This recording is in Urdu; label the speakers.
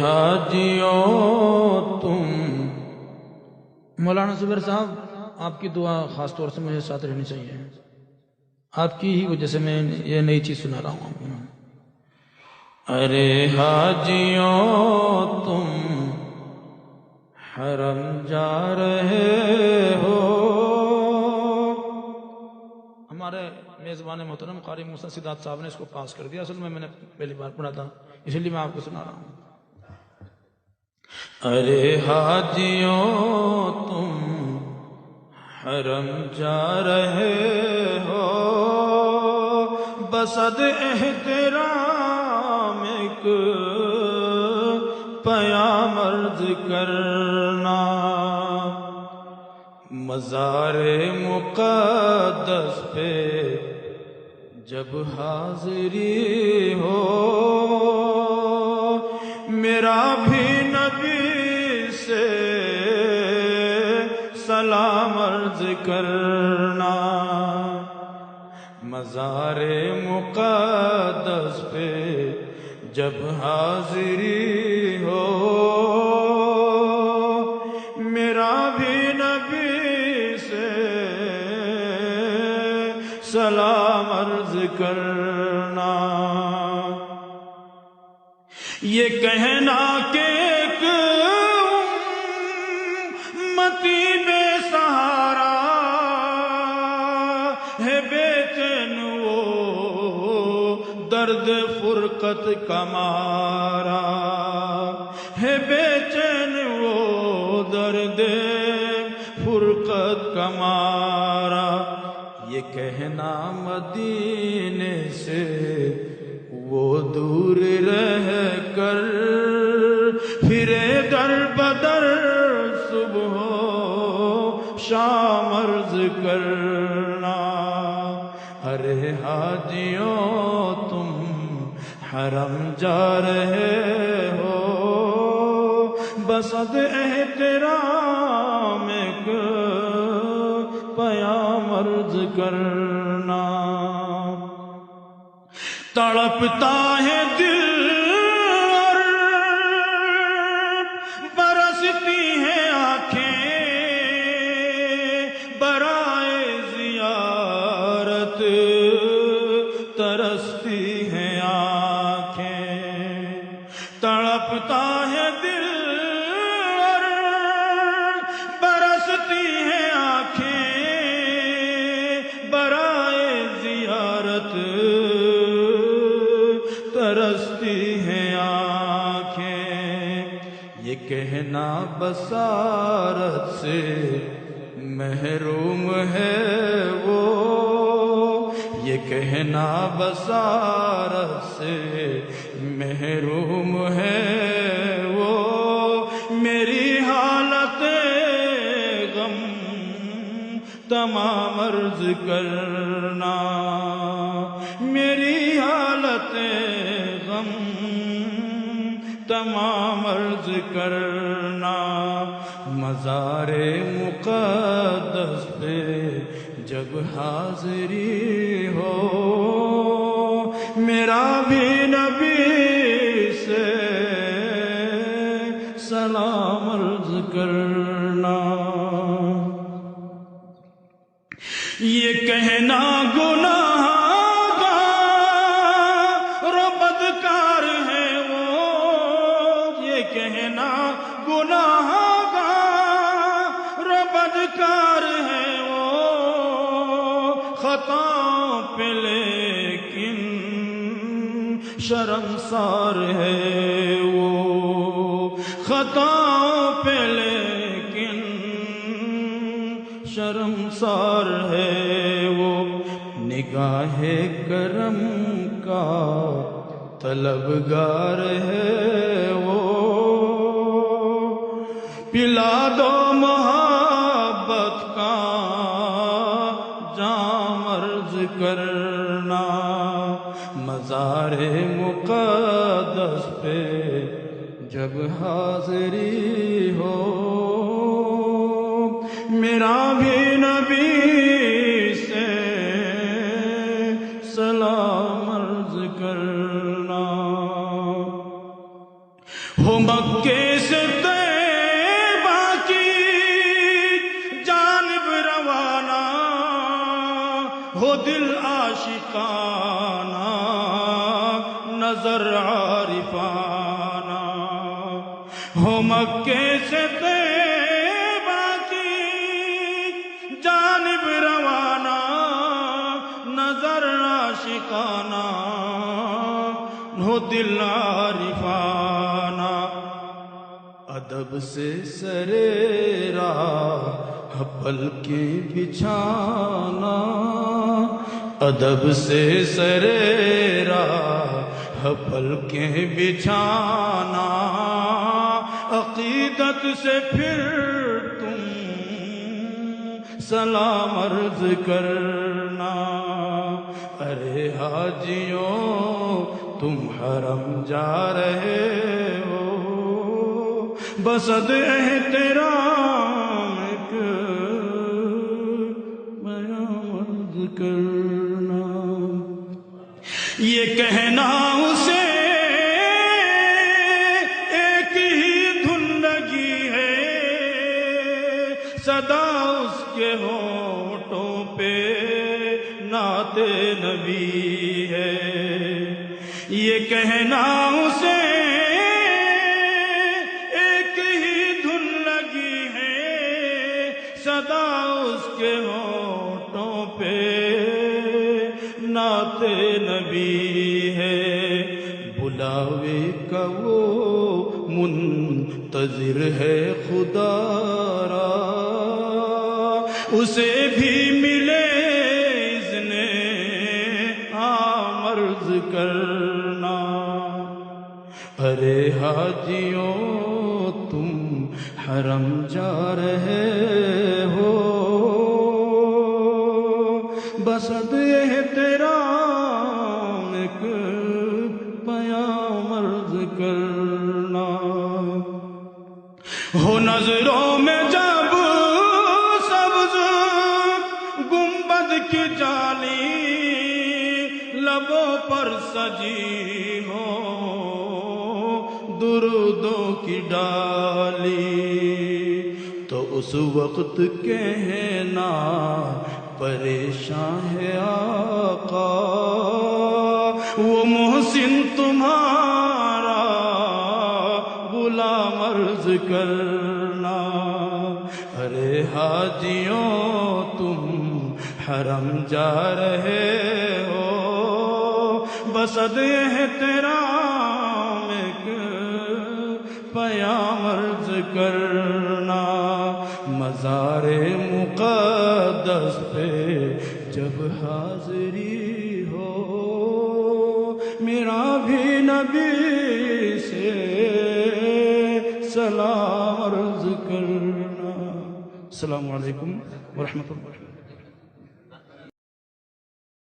Speaker 1: حاجیوں تم مولانا زبیر صاحب آپ کی دعا خاص طور سے مجھے ساتھ رہنی چاہیے. آپ کی ہی وجہ سے میں یہ نئی چیز سنا رہا ہوں. ارے حاجیوں تم حرم جا رہے ہو. ہمارے میزبان محترم قاری موسیٰ سداد صاحب نے اس کو پاس کر دیا. اصل میں نے پہلی بار پڑھا تھا اس لیے میں آپ کو سنا رہا ہوں. ارے حاجیوں تم حرم جا رہے ہو بصد احترام ایک پیام عرض کرنا. مزار مقدس پہ جب حاضری ہو میرا بھی نبی سے سلام عرض کرنا. مزار مقدس پہ جب حاضری ہو میرا بھی نبی سے سلام عرض کرنا. یہ کہنا کہ ایک امتی بے سہارا ہے بے چین وہ درد فرقت کا مارا ہے بے چین وہ درد فرقت کا مارا. یہ کہنا مدینے سے وہ دور رہ کر پھرے در بدر صبح و شام عرض کرنا. ارے حاجیوں تم حرم جا رہے ہو بصد احترام ایک پیام عرض کرنا. تڑپتا ہے دل اور برستی ہیں آنکھیں برائے زیارت ترستی ہیں آنکھیں. تڑپتا ہے دل اور برستی ہیں آنکھیں برائے زیارت ترستی ہیں آنکھیں. یہ کہنا بصارت سے محروم ہے وہ یہ کہنا بصارت سے محروم ہے وہ میری حالت غم تمام عرض کرنا. میری حالت غم تمام عرض کرنا. مزار مقدس پہ جب حاضری ہو میرا بھی نبی سے سلام عرض کرنا. یہ کہنا گناہ کہنا گناہ گار بدکار ہے وہ خطا پہ لیکن شرمسار ہے وہ خطا پہ لیکن شرمسار ہے وہ. نگاہ کرم کا طلبگار ہے وہ پلا دو محبت کا جام عرض کرنا. مزار مقدس پہ جب حاضری ہو میرا بھی نبی سے سلام عرض کرنا. ہو مکے سے طیبہ کی جانب روانہ، ہو دل عاشقانہ نظر عارفانہ، ہو مکے سے طیبہ کی جانب روانہ نظر عاشقانہ، ہو دل عارفانہ، ادب سے سرے راہ پلکیں بچھانا، ادب سے سرے راہ پلکیں بچھانا، عقیدت سے پھر تم سلام عرض کرنا، ارے حاجیوں تم حرم جا رہے ہو، بسد احترام ایک بیان عرض کرنا، یہ کہنا اسے ایک ہی دھن لگی ہے، صدا اس کے ہونٹوں پہ نعت نبی ہے، یہ کہنا اسے ایک ہی دھن لگی ہے، صدا اس کے ہونٹوں پہ نعت نبی ہے، بلاوے کا وہ منتظر ہے خدا را، اسے بھی ملے اذن عام عرض کرنا، ارے حاجیوں تم حرم جا رہے ہو، بسد احترام ایک پیام عرض کرنا، ہو نظروں میں جب سبز گنبد کی جالی، لبوں پر سجی ہو درودوں کی ڈالی، تو اس وقت کہنا پریشان ہے آقا، وہ محسن تمہارا غلام عرض کرنا، ارے حاجیوں تم حرم جا رہے ہو، بسد احترام ایک پیام عرض کرنا، مزار مقدس پہ جب حاضری ہو، میرا بھی نبی سے سلام عرض کرنا۔ السلام علیکم ورحمۃ اللہ۔